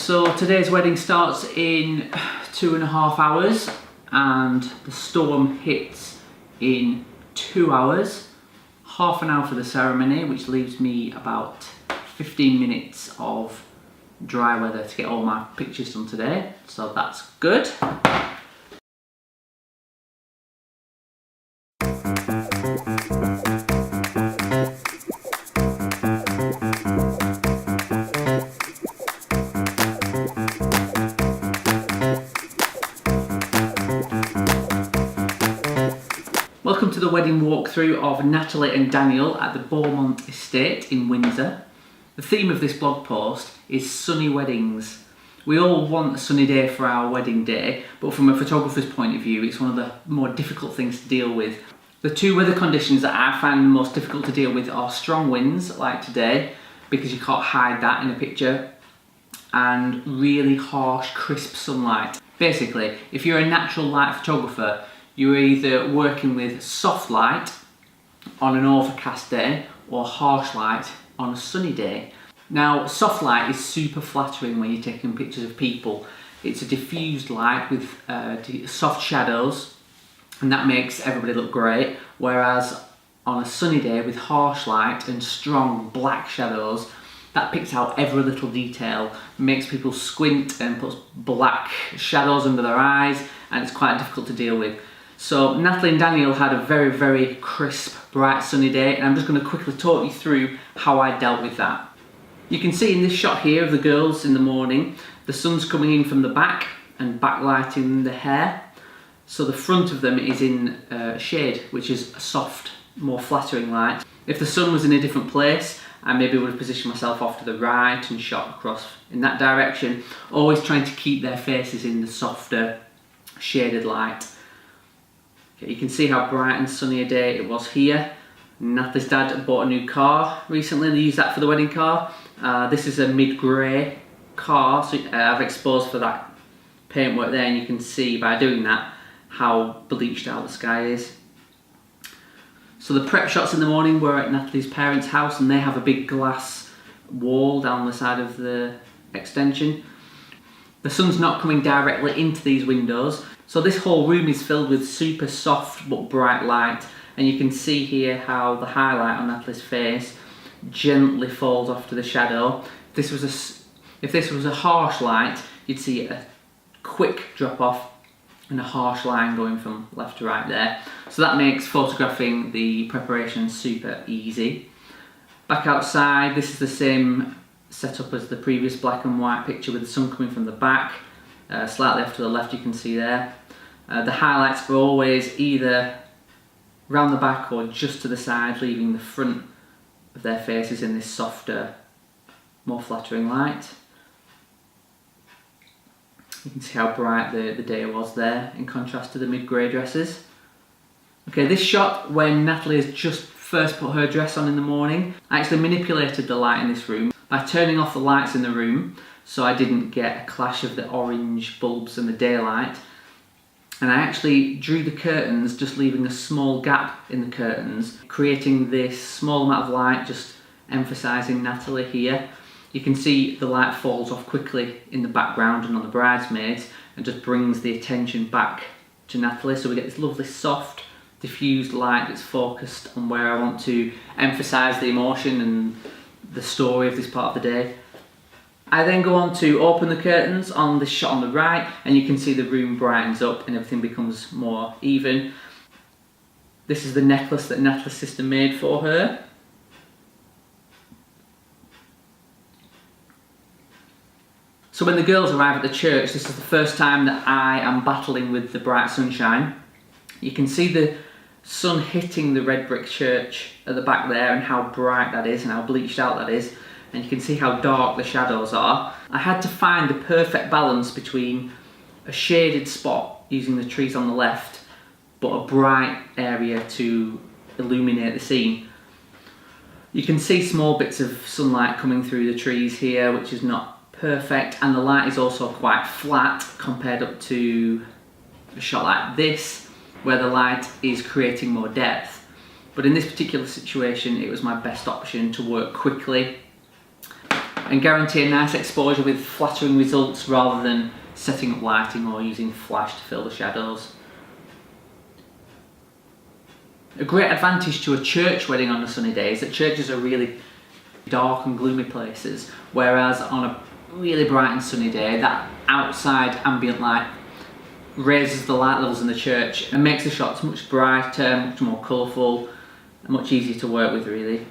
So today's wedding starts in 2.5 hours and the storm hits in 2 hours. Half an hour for the ceremony, which leaves me about 15 minutes of dry weather to get all my pictures done today, so that's good. Welcome to the wedding walkthrough of Natalie and Daniel at the Beaumont Estate in Windsor. The theme of this blog post is sunny weddings. We all want a sunny day for our wedding day, but from a photographer's point of view, it's one of the more difficult things to deal with. The two weather conditions that I find the most difficult to deal with are strong winds, like today, because you can't hide that in a picture, and really harsh, crisp sunlight. Basically, if you're a natural light photographer, you're either working with soft light on an overcast day or harsh light on a sunny day. Now, soft light is super flattering when you're taking pictures of people. It's a diffused light with soft shadows, and that makes everybody look great. Whereas on a sunny day with harsh light and strong black shadows, that picks out every little detail, makes people squint and puts black shadows under their eyes, and it's quite difficult to deal with. So Natalie and Daniel had a very, very crisp, bright, sunny day, and I'm just going to quickly talk you through how I dealt with that. You can see in this shot here of the girls in the morning, the sun's coming in from the back and backlighting the hair. So the front of them is in shade, which is a soft, more flattering light. If the sun was in a different place, I maybe would have positioned myself off to the right and shot across in that direction, always trying to keep their faces in the softer, shaded light. Okay, you can see how bright and sunny a day it was here. Natalie's dad bought a new car recently. They used that for the wedding car. This is a mid-grey car, so I've exposed for that paintwork there, and you can see by doing that how bleached out the sky is. So the prep shots in the morning were at Natalie's parents' house, and they have a big glass wall down the side of the extension. The sun's not coming directly into these windows, so this whole room is filled with super soft but bright light, and you can see here how the highlight on Natalie's face gently falls off to the shadow. If this was a harsh light, you'd see a quick drop off and a harsh line going from left to right there. So that makes photographing the preparation super easy. Back outside, this is the same setup as the previous black and white picture with the sun coming from the back. Slightly off to the left, you can see there. The highlights were always either round the back or just to the side, leaving the front of their faces in this softer, more flattering light. You can see how bright the day was there in contrast to the mid-grey dresses. Okay, this shot when Natalie has just first put her dress on in the morning, I actually manipulated the light in this room by turning off the lights in the room so I didn't get a clash of the orange bulbs and the daylight. And I actually drew the curtains, just leaving a small gap in the curtains, creating this small amount of light, just emphasising Natalie here. You can see the light falls off quickly in the background and on the bridesmaids, and just brings the attention back to Natalie. So we get this lovely soft, diffused light that's focused on where I want to emphasise the emotion and the story of this part of the day. I then go on to open the curtains on this shot on the right, and you can see the room brightens up and everything becomes more even. This is the necklace that Natalie's sister made for her. So when the girls arrive at the church, this is the first time that I am battling with the bright sunshine. You can see the sun hitting the red brick church at the back there and how bright that is and how bleached out that is. And you can see how dark the shadows are. I had to find the perfect balance between a shaded spot using the trees on the left, but a bright area to illuminate the scene. You can see small bits of sunlight coming through the trees here, which is not perfect, and the light is also quite flat compared up to a shot like this, where the light is creating more depth. But in this particular situation, it was my best option to work quickly and guarantee a nice exposure with flattering results rather than setting up lighting or using flash to fill the shadows. A great advantage to a church wedding on a sunny day is that churches are really dark and gloomy places, whereas on a really bright and sunny day, that outside ambient light raises the light levels in the church and makes the shots much brighter, much more colourful, and much easier to work with really.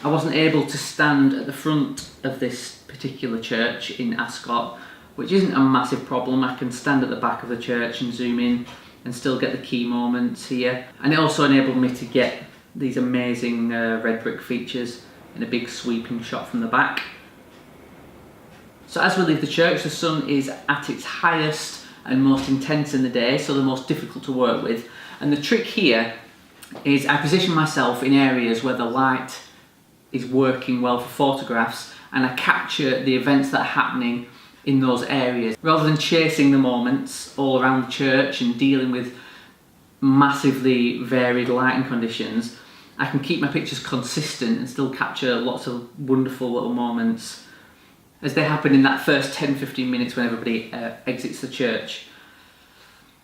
I wasn't able to stand at the front of this particular church in Ascot, which isn't a massive problem. I can stand at the back of the church and zoom in and still get the key moments here. And it also enabled me to get these amazing red brick features in a big sweeping shot from the back. So as we leave the church, the sun is at its highest and most intense in the day, so the most difficult to work with. And the trick here is I position myself in areas where the light is working well for photographs, and I capture the events that are happening in those areas rather than chasing the moments all around the church and dealing with massively varied lighting conditions. I can keep my pictures consistent and still capture lots of wonderful little moments as they happen in that first 10-15 minutes when everybody exits the church.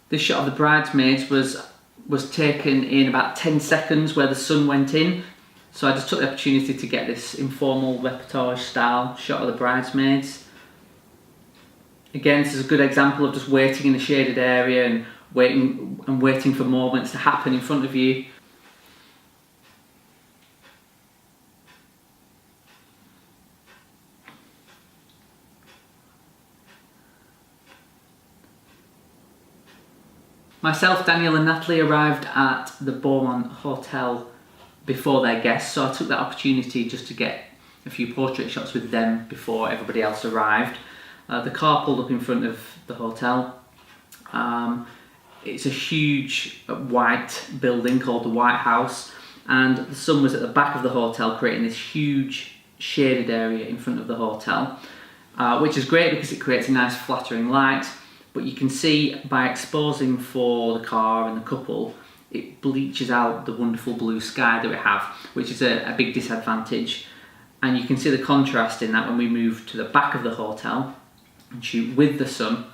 This shot of the bridesmaids was taken in about 10 seconds where the sun went in, so I just took the opportunity to get this informal reportage style shot of the bridesmaids. Again, this is a good example of just waiting in a shaded area and waiting for moments to happen in front of you. Myself, Daniel and Natalie arrived at the Beaumont Hotel before their guests, so I took that opportunity just to get a few portrait shots with them before everybody else arrived. The car pulled up in front of the hotel. It's a huge white building called the White House, and the sun was at the back of the hotel, creating this huge shaded area in front of the hotel, which is great because it creates a nice flattering light. But you can see by exposing for the car and the couple, it bleaches out the wonderful blue sky that we have, which is a big disadvantage. And you can see the contrast in that when we move to the back of the hotel and shoot with the sun.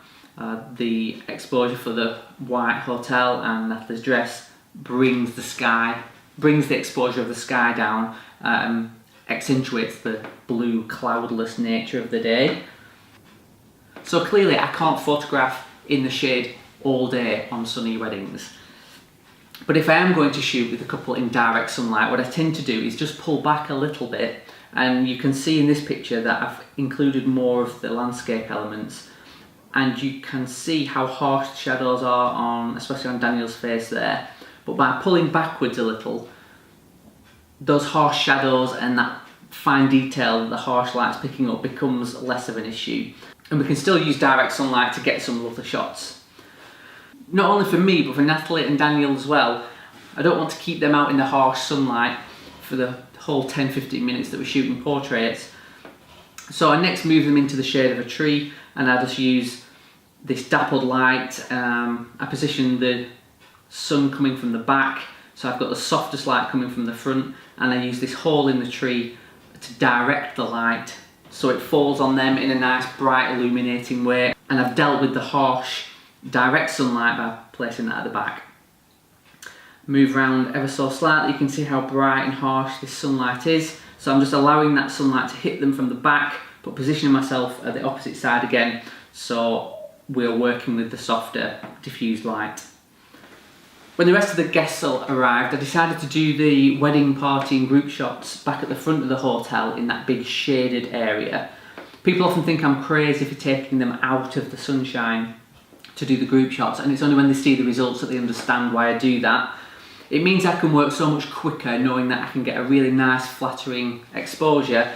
The exposure for the white hotel and Natalie's dress brings the exposure of the sky down, accentuates the blue cloudless nature of the day. So clearly I can't photograph in the shade all day on sunny weddings. But if I am going to shoot with a couple in direct sunlight, what I tend to do is just pull back a little bit, and you can see in this picture that I've included more of the landscape elements, and you can see how harsh the shadows are especially on Daniel's face there. But by pulling backwards a little, those harsh shadows and that fine detail that the harsh light's picking up becomes less of an issue. And we can still use direct sunlight to get some lovely shots. Not only for me, but for Natalie and Daniel as well. I don't want to keep them out in the harsh sunlight for the whole 10-15 minutes that we're shooting portraits. So I next move them into the shade of a tree, and I just use this dappled light. I position the sun coming from the back, so I've got the softest light coming from the front, and I use this hole in the tree to direct the light so it falls on them in a nice bright illuminating way. And I've dealt with the harsh direct sunlight by placing that at the back. Move around ever so slightly, you can see how bright and harsh this sunlight is. So I'm just allowing that sunlight to hit them from the back, but positioning myself at the opposite side again, so we're working with the softer diffused light. When the rest of the guests arrived, I decided to do the wedding party and group shots back at the front of the hotel in that big shaded area. People often think I'm crazy for taking them out of the sunshine to do the group shots, and it's only when they see the results that they understand why I do that. It means I can work so much quicker knowing that I can get a really nice flattering exposure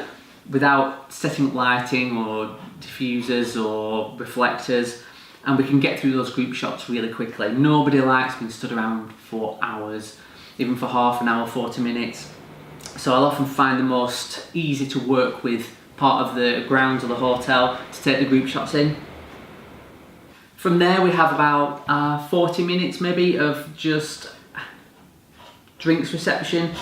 without setting up lighting or diffusers or reflectors, and we can get through those group shots really quickly. Nobody likes being stood around for hours, even for half an hour, 40 minutes. So I'll often find the most easy to work with part of the grounds of the hotel to take the group shots in. From there we have about 40 minutes maybe of just drinks reception,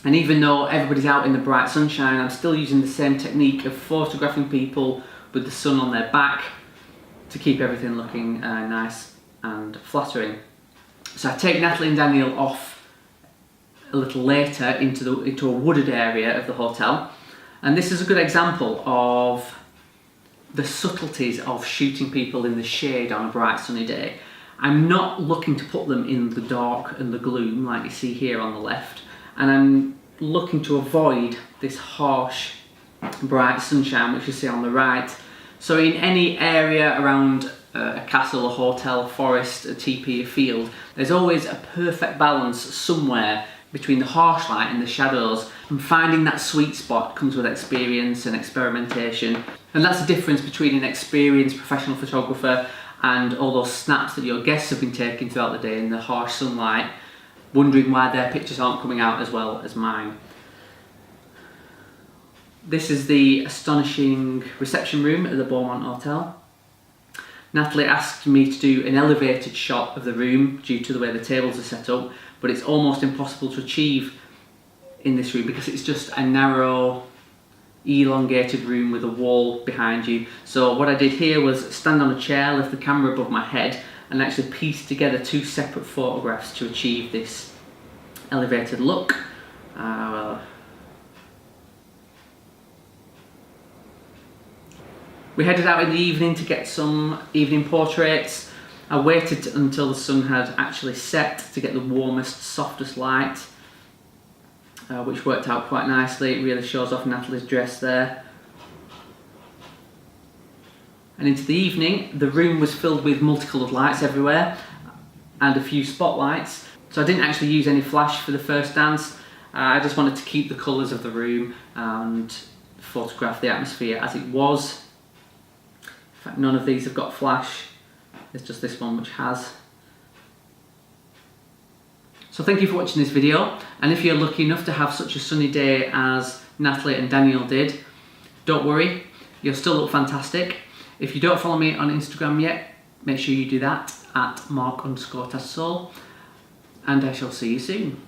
And even though everybody's out in the bright sunshine, I'm still using the same technique of photographing people with the sun on their back to keep everything looking nice and flattering. So I take Natalie and Daniel off a little later into a wooded area of the hotel, and this is a good example of the subtleties of shooting people in the shade on a bright sunny day. I'm not looking to put them in the dark and the gloom like you see here on the left, and I'm looking to avoid this harsh bright sunshine which you see on the right. So in any area around a castle, a hotel, a forest, a teepee, a field, there's always a perfect balance somewhere between the harsh light and the shadows, and finding that sweet spot comes with experience and experimentation. And that's the difference between an experienced professional photographer and all those snaps that your guests have been taking throughout the day in the harsh sunlight, wondering why their pictures aren't coming out as well as mine. This is the astonishing reception room at the Beaumont Hotel. Natalie asked me to do an elevated shot of the room due to the way the tables are set up, but it's almost impossible to achieve in this room because it's just a narrow, elongated room with a wall behind you. So what I did here was stand on a chair, lift the camera above my head, and actually piece together two separate photographs to achieve this elevated look. We headed out in the evening to get some evening portraits. I waited until the sun had actually set to get the warmest, softest light, which worked out quite nicely. It really shows off Natalie's dress there. And into the evening, the room was filled with multicoloured lights everywhere and a few spotlights. So I didn't actually use any flash for the first dance. I just wanted to keep the colours of the room and photograph the atmosphere as it was. In fact, none of these have got flash. There's just this one which has. So thank you for watching this video, and if you're lucky enough to have such a sunny day as Natalie and Daniel did, don't worry, you'll still look fantastic. If you don't follow me on Instagram yet, make sure you do that at @mark_tassol, and I shall see you soon.